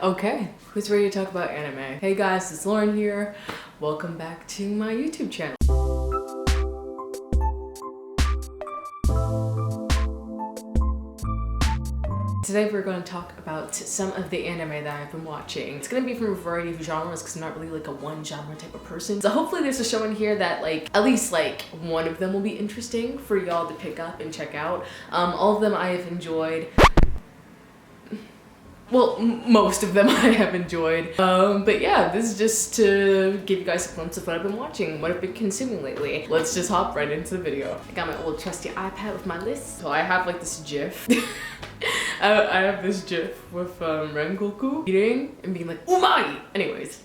Okay, who's ready to talk about anime? Hey guys, it's Lauren here. Welcome back to my YouTube channel. Today we're going to talk about some of the anime that I've been watching. It's going to be from a variety of genres because I'm not really like a one genre type of person. So hopefully there's a show in here that at least one of them will be interesting for y'all to pick up and check out. All of them I have enjoyed. Well, most of them I have enjoyed. But yeah, this is just to give you guys a glimpse of what I've been watching, what I've been consuming lately. Let's just hop right into the video. I got my old trusty iPad with my list. So I have this GIF. I have this GIF with Rengoku eating and being like, "Umai!" Anyways.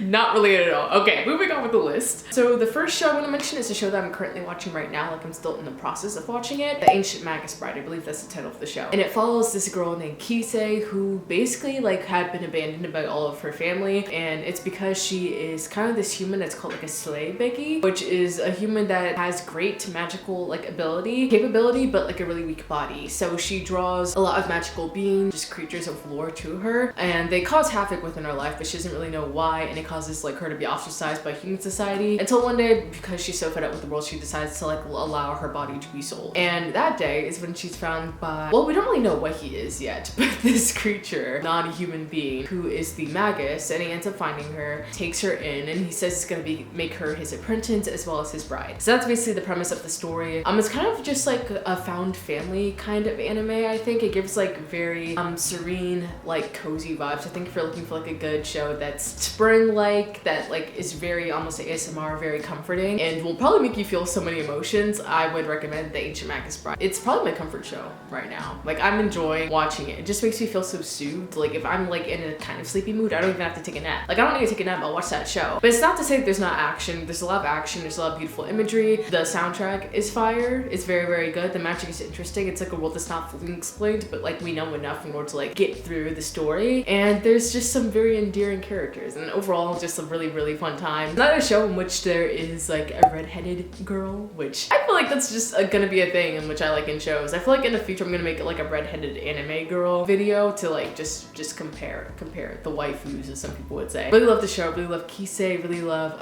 Not related at all. Okay, moving on with the list. So the first show I want to mention is a show that I'm currently watching right now. I'm still in the process of watching it. The Ancient Magus Bride, I believe that's the title of the show. And it follows this girl named Kisei who basically had been abandoned by all of her family. And it's because she is kind of this human that's called a slave Becky, which is a human that has great magical capability, but a really weak body. So she draws a lot of magical beings, just creatures of lore to her. And they cause havoc within her life, but she doesn't really know why, and it causes her to be ostracized by human society until one day, because she's so fed up with the world, she decides to allow her body to be sold. And that day is when she's found by, well, we don't really know what he is yet, but this creature, non-human being, who is the magus, and he ends up finding her, takes her in, and he says it's gonna make her his apprentice as well as his bride. So that's basically the premise of the story. It's kind of just a found family kind of anime. I think it gives very serene, cozy vibes. I think if you're looking for a good show that's spring-like, that is very almost ASMR, very comforting, and will probably make you feel so many emotions, I would recommend The Ancient Magus Bride. It's probably my comfort show right now. I'm enjoying watching it. It just makes me feel so soothed. If I'm in a kind of sleepy mood, I don't even have to take a nap. I don't need to take a nap, I'll watch that show. But it's not to say that there's not action. There's a lot of action, there's a lot of beautiful imagery. The soundtrack is fire. It's very, very good. The magic is interesting. It's a world that's not fully explained, but we know enough in order to get through the story. And there's just some very endearing characters, and overall just a really, really fun time. Another show in which there is a redheaded girl, which I feel that's just gonna be a thing in which I like in shows. I feel in the future I'm gonna make it a redheaded anime girl video to just compare the waifus, as some people would say. Really love the show, really love Kisei, really love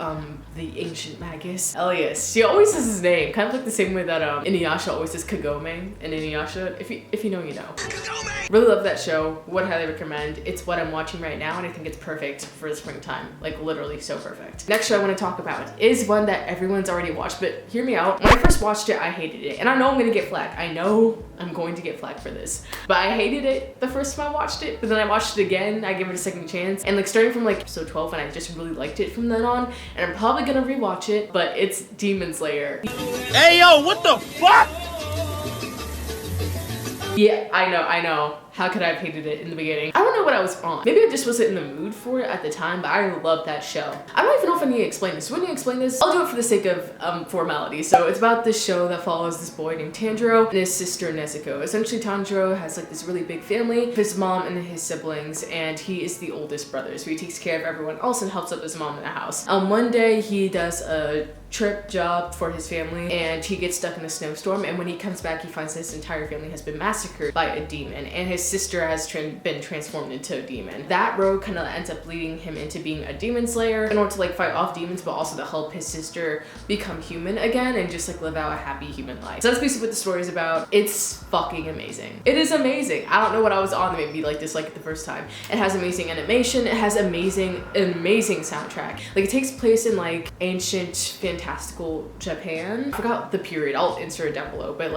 the Ancient Magus. Elias, she always says his name, kind of the same way that Inuyasha always says Kagome in Inuyasha. If you know, you know. Really love that show, would highly recommend. It's what I'm watching right now, and I think it's perfect for the springtime, literally so perfect. Next show I want to talk about is one that everyone's already watched, but hear me out. When I first watched it, I hated it, and I know I'm gonna get flack. I know I'm going to get flack for this, but I hated it the first time I watched it, but then I watched it again, I gave it a second chance, and starting from episode 12, and I just really liked it from then on, and I'm probably gonna rewatch it, but it's Demon Slayer. Hey yo, what the fuck? Yeah, I know. How could I have hated it in the beginning? I don't know what I was on. Maybe I just wasn't in the mood for it at the time, but I love that show. I don't even know if I need to explain this. When you explain this, I'll do it for the sake of formality. So it's about this show that follows this boy named Tanjiro and his sister Nezuko. Essentially, Tanjiro has this really big family, his mom and his siblings, and he is the oldest brother. So he takes care of everyone else and helps out his mom in the house. One day he does a trip job for his family, and he gets stuck in a snowstorm, and when he comes back he finds his entire family has been massacred by a demon, and his sister has been transformed into a demon. That road kind of ends up leading him into being a demon slayer in order to fight off demons, but also to help his sister become human again and just live out a happy human life. So that's basically what the story is about. It's fucking amazing. It is amazing. I don't know what I was on that made me like this the first time. It has amazing animation, it has amazing soundtrack. It takes place in ancient fantastical Japan. I forgot the period, I'll insert it down below, but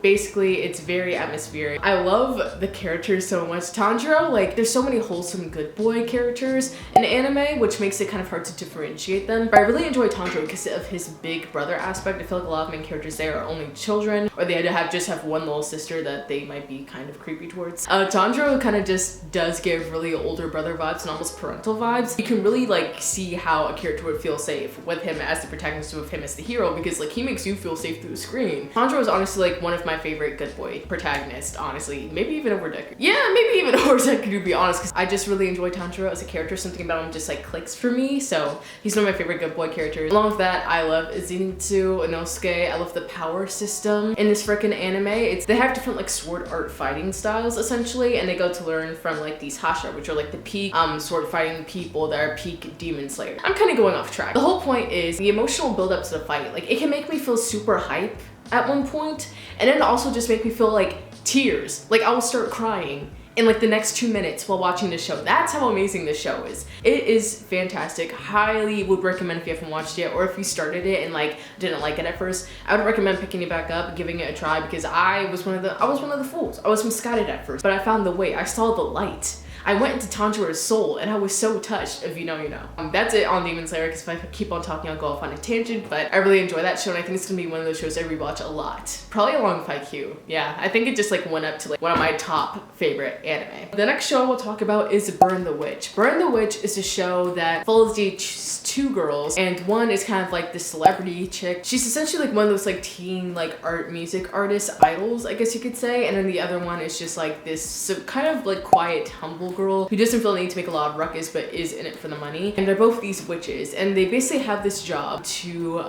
basically it's very atmospheric. I love the characters so much. Tanjiro, there's so many wholesome good boy characters in anime, which makes it kind of hard to differentiate them, but I really enjoy Tanjiro because of his big brother aspect. I feel a lot of main characters there are only children, or they just have one little sister that they might be kind of creepy towards. Tanjiro kind of just does give really older brother vibes and almost parental vibes. You can really see how a character would feel safe with him as the protagonist, with him as the hero, because he makes you feel safe through the screen. Tanjiro is honestly one of my favorite good boy protagonists, honestly, maybe even over Deku. Yeah, maybe even over Deku, to be honest, because I just really enjoy Tanjiro as a character. Something about him just like clicks for me, so he's one of my favorite good boy characters. Along with that, I love Zenitsu, Inosuke. I love the power system in this freaking anime. They have different like sword art fighting styles essentially, and they go to learn from like these Hashira, which are like the peak sword fighting people that are peak demon slayer. I'm kind of going off track. The whole point is the emotional build up to the fight. Like it can make me feel super hype at one point, and then also just make me feel like tears. Like I will start crying in like the next 2 minutes while watching the show. That's how amazing this show is. It is fantastic. Highly would recommend if you haven't watched it, or if you started it and like didn't like it at first, I would recommend picking it back up, giving it a try, because I was one of the fools. I was misguided at first, but I found the way. I saw the light. I went into Tanjiro's soul and I was so touched. If you know, you know. That's it on Demon Slayer, because if I keep on talking, I'll go off on a tangent, but I really enjoy that show, and I think it's gonna be one of those shows I rewatch a lot. Probably along with IQ. Yeah, I think it just like went up to like one of my top favorite anime. The next show we'll talk about is Burn the Witch. Burn the Witch is a show that follows these two girls, and one is kind of like the celebrity chick. She's essentially like one of those like teen like music artist idols, I guess you could say, and then the other one is just like this kind of like quiet, humble girl who doesn't feel the need to make a lot of ruckus but is in it for the money. And they're both these witches, and they basically have this job to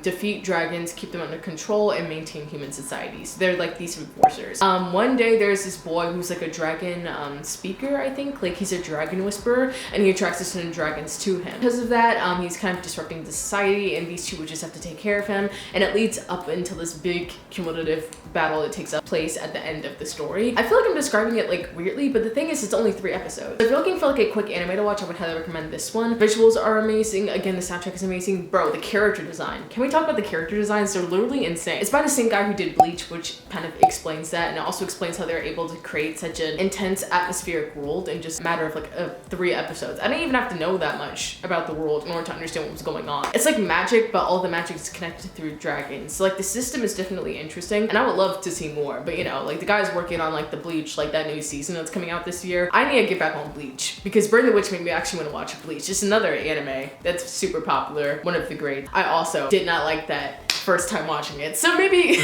defeat dragons, keep them under control, and maintain human society. So they're like these enforcers. One day there's this boy who's like a dragon speaker, I think. Like he's a dragon whisperer, and he attracts the certain dragons to him. Because of that, he's kind of disrupting the society, and these two witches have to take care of him, and it leads up until this big cumulative battle that takes place at the end of the story. I feel like I'm describing it like weirdly, but the thing is, it's only 3 episodes. So if you're looking for like a quick anime to watch, I would highly recommend this one. Visuals are amazing. Again, the soundtrack is amazing. Bro, the character design. Can we talk about the character designs? They're literally insane. It's by the same guy who did Bleach, which kind of explains that, and it also explains how they're able to create such an intense atmospheric world in just a matter of like 3 episodes. I didn't even have to know that much about the world in order to understand what was going on. It's like magic, but all the magic is connected through dragons. So like the system is definitely interesting, and I would love to see more, but you know, like the guy's working on like the Bleach, like that new season that's coming out this year. I need to get back on Bleach, because Burn the Witch made me actually want to watch Bleach. Just another anime that's super popular, one of the greats. I also did not like that first time watching it, so maybe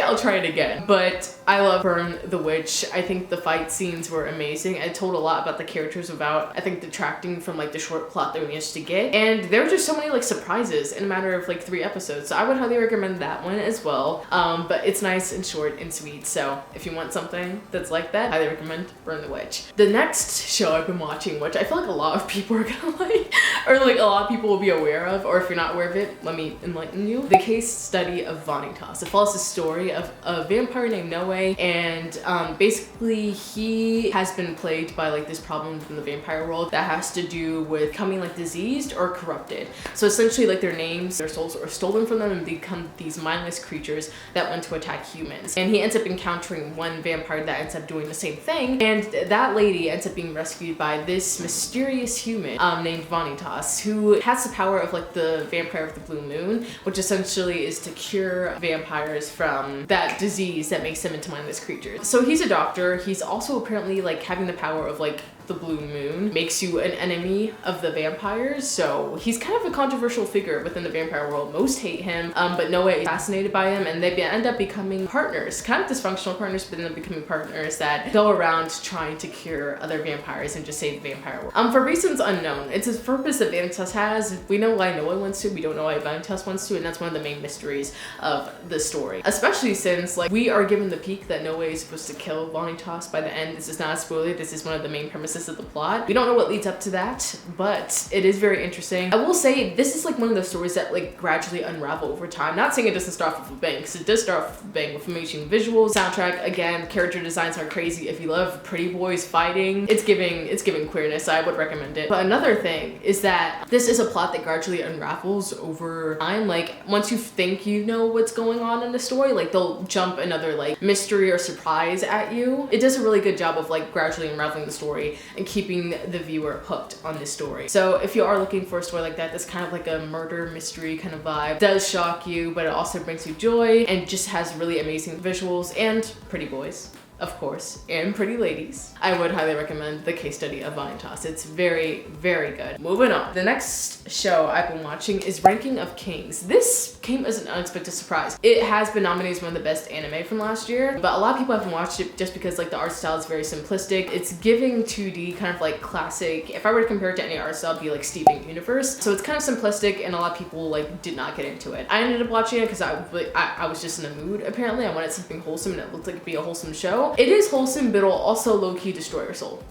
I'll try it again. But I love Burn the Witch. I think the fight scenes were amazing. It told a lot about the characters without, I think, detracting from like the short plot that we managed to get, and there were just so many like surprises in a matter of like 3 episodes, so I would highly recommend that one as well. But it's nice and short and sweet, so if you want something that's like that, I highly recommend Burn the Witch. The next show I've been watching, which I feel like a lot of people are gonna like, or like a lot of people will be aware of, or if you're not aware of it, let me enlighten you. The Case Study of Vanitas. It follows the story of a vampire named Noe, and basically he has been plagued by like this problem in the vampire world that has to do with becoming like diseased or corrupted. So essentially like their names, their souls are stolen from them and become these mindless creatures that want to attack humans. And he ends up encountering one vampire that ends up doing the same thing, and that lady ends up being rescued by this mysterious human named Vanitas, who has the power of like the vampire of the blue moon, which essentially is to cure vampires from that disease that makes them into mindless creatures. So he's a doctor. He's also apparently like having the power of like the blue moon makes you an enemy of the vampires, so he's kind of a controversial figure within the vampire world. Most hate him, but Noe is fascinated by him, and they end up becoming partners, kind of dysfunctional partners, but then becoming partners that go around trying to cure other vampires and just save the vampire world. For reasons unknown. It's a purpose that Vanitas has. We know why Noe wants to, we don't know why Vanitas wants to, and that's one of the main mysteries of the story. Especially since like we are given the peak that Noe is supposed to kill Vanitas by the end. This is not a spoiler, this is one of the main premises of the plot. We don't know what leads up to that, but it is very interesting. I will say this is like one of those stories that like gradually unravel over time. Not saying it doesn't start off with a bang, because it does start off with a bang with amazing visuals, soundtrack, again, character designs are crazy. If you love pretty boys fighting, it's giving queerness. I would recommend it. But another thing is that this is a plot that gradually unravels over time. Like once you think you know what's going on in the story, like they'll jump another like mystery or surprise at you. It does a really good job of like gradually unraveling the story and keeping the viewer hooked on this story. So if you are looking for a story like that, that's kind of like a murder mystery kind of vibe, it does shock you, but it also brings you joy and just has really amazing visuals and pretty boys. of course, and pretty ladies, I would highly recommend the case study of Vine Toss. It's very, very good. Moving on. The next show I've been watching is Ranking of Kings. This came as an unexpected surprise. It has been nominated as one of the best anime from last year, but a lot of people haven't watched it just because like the art style is very simplistic. It's giving 2D, kind of like classic. If I were to compare it to any art style, it'd be like Steven Universe. So it's kind of simplistic, and a lot of people like did not get into it. I ended up watching it because I was just in the mood. Apparently, I wanted something wholesome, and it looked like it'd be a wholesome show. It is wholesome, but it'll also low-key destroy your soul.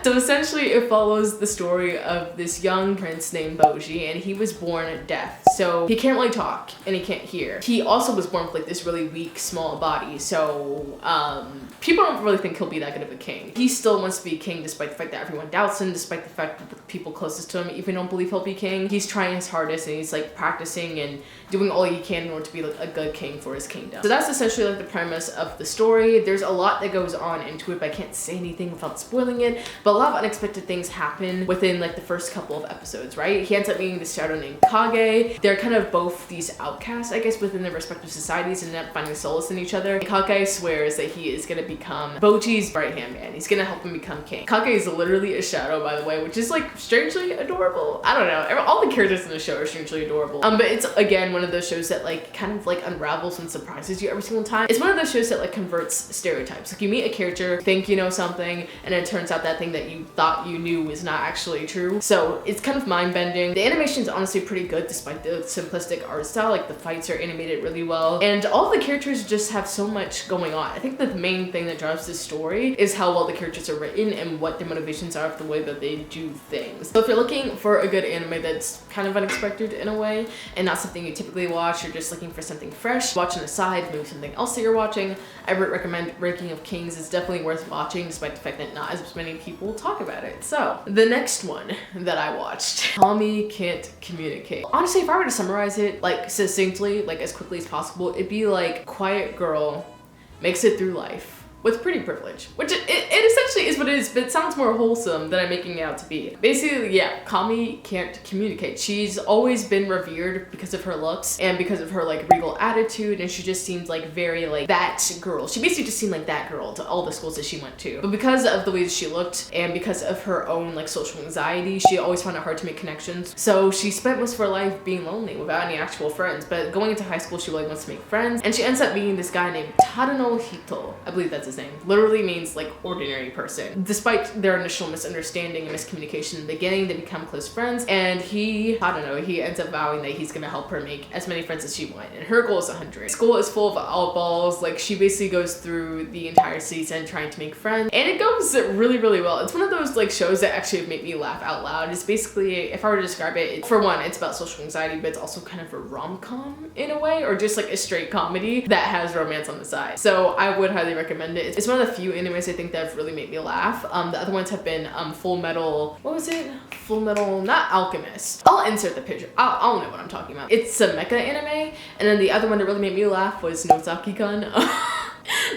So essentially it follows the story of this young prince named Boji, and he was born deaf. So he can't really talk and he can't hear. He also was born with like this really weak, small body. So people don't really think he'll be that good of a king. He still wants to be king despite the fact that everyone doubts him, despite the fact that the people closest to him even don't believe he'll be king. He's trying his hardest, and he's like practicing and doing all he can in order to be like a good king for his kingdom. So that's essentially like the premise of the story. There's a lot that goes on into it, but I can't say anything without spoiling it. But a lot of unexpected things happen within like the first couple of episodes, right? He ends up meeting this shadow named Kage. They're kind of both these outcasts, I guess, within their respective societies, and end up finding solace in each other. Kage swears that he is gonna become Boji's right-hand man. He's gonna help him become king. Kage is literally a shadow, by the way, which is like strangely adorable. I don't know. All the characters in the show are strangely adorable. But it's again one of those shows that like kind of like unravels and surprises you every single time. It's one of those shows that like converts stereotypes. Like you meet a character, think you know something, and it turns out that thing that you thought you knew is not actually true. So it's kind of mind-bending. The animation is honestly pretty good despite the simplistic art style. Like the fights are animated really well, and all the characters just have so much going on. I think the main thing that drives this story is how well the characters are written and what their motivations are for the way that they do things. So if you're looking for a good anime that's kind of unexpected in a way and not something you typically watch, you're just looking for something fresh, watch on the side, maybe something else that you're watching, I would recommend Ranking of Kings. It's definitely worth watching despite the fact that not as many people talk about it. So the next one that I watched, Tommy Can't Communicate. Honestly, if I were to summarize it like succinctly, like as quickly as possible, it'd be like quiet girl makes it through life with pretty privilege, which it essentially is what it is, but it sounds more wholesome than I'm making it out to be. Basically, yeah, Kami can't communicate. She's always been revered because of her looks and because of her like regal attitude, and she just seemed like very like that girl. She basically just seemed like that girl to all the schools that she went to. But because of the way that she looked and because of her own like social anxiety, she always found it hard to make connections. So she spent most of her life being lonely without any actual friends. But going into high school, she really wants to make friends, and she ends up meeting this guy named Tadano Hito. I believe that's his name. Literally means like ordinary person. Despite their initial misunderstanding and miscommunication in the beginning, they become close friends, and he ends up vowing that he's gonna help her make as many friends as she wants, and her goal is 100. School is full of oddballs. Like she basically goes through the entire season trying to make friends, and it goes really, really well. It's one of those like shows that actually make me laugh out loud. It's basically, if I were to describe it, for one, it's about social anxiety, but it's also kind of a rom-com in a way, or just like a straight comedy that has romance on the side. So I would highly recommend it. It's one of the few animes I think that have really made me laugh. The other ones have been Full Metal, what was it? Full Metal, not Alchemist. I'll insert the picture. I'll know what I'm talking about. It's a mecha anime, and then the other one that really made me laugh was Nozaki-kun.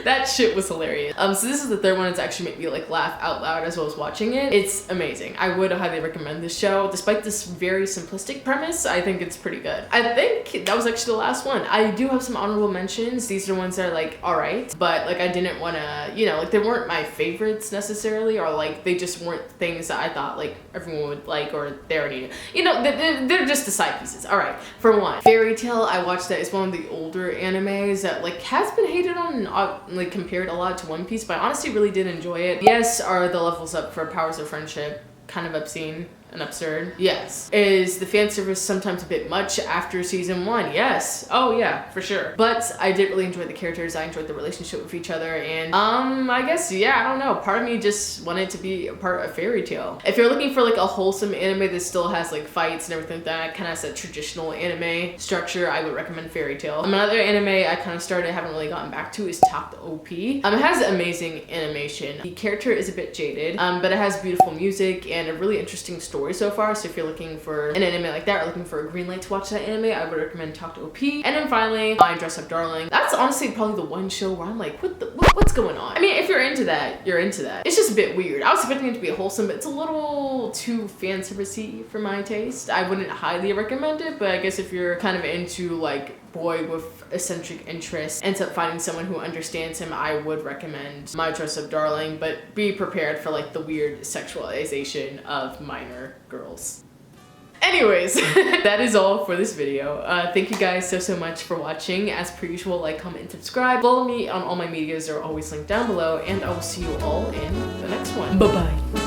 That shit was hilarious. So this is the third one that's actually made me like laugh out loud as well as watching it. It's amazing. I would highly recommend this show. Despite this very simplistic premise, I think it's pretty good. I think that was actually the last one. I do have some honorable mentions. These are ones that are like alright, but like I didn't want to, you know, like they weren't my favorites necessarily, or like they just weren't things that I thought like everyone would like, or they already knew. You know, they're just the side pieces. Alright, for one, Fairy Tail, I watched that. It's one of the older animes that like has been hated on like compared a lot to One Piece, but I honestly really did enjoy it. Yes, are the levels up for Powers of Friendship kind of obscene and absurd? Yes. Is the fan service sometimes a bit much after season 1? Yes. Oh yeah, for sure. But I did really enjoy the characters. I enjoyed the relationship with each other, and I guess, yeah, I don't know. Part of me just wanted to be a part of Fairy Tail. If you're looking for like a wholesome anime that still has like fights and everything like that, kind of has that traditional anime structure, I would recommend Fairy Tail. Another anime I kind of started, haven't really gotten back to, is Talk OP. It has amazing animation. The character is a bit jaded, but it has beautiful music and a really interesting story so far. So if you're looking for an anime like that, or looking for a green light to watch that anime, I would recommend Talk to OP. And then finally, My Dress Up Darling. That's honestly probably the one show where I'm like, what's going on? I mean, if you're into that, you're into that. It's just a bit weird. I was expecting it to be wholesome, but it's a little too fan servicey for my taste. I wouldn't highly recommend it, but I guess if you're kind of into like boy with eccentric interests ends up finding someone who understands him, I would recommend My Dress-Up Darling, but be prepared for like the weird sexualization of minor girls. Anyways, that is all for this video. Thank you guys so much for watching. As per usual, like, comment, and subscribe. Follow me on all my medias, they're always linked down below, and I will see you all in the next one. Bye-bye.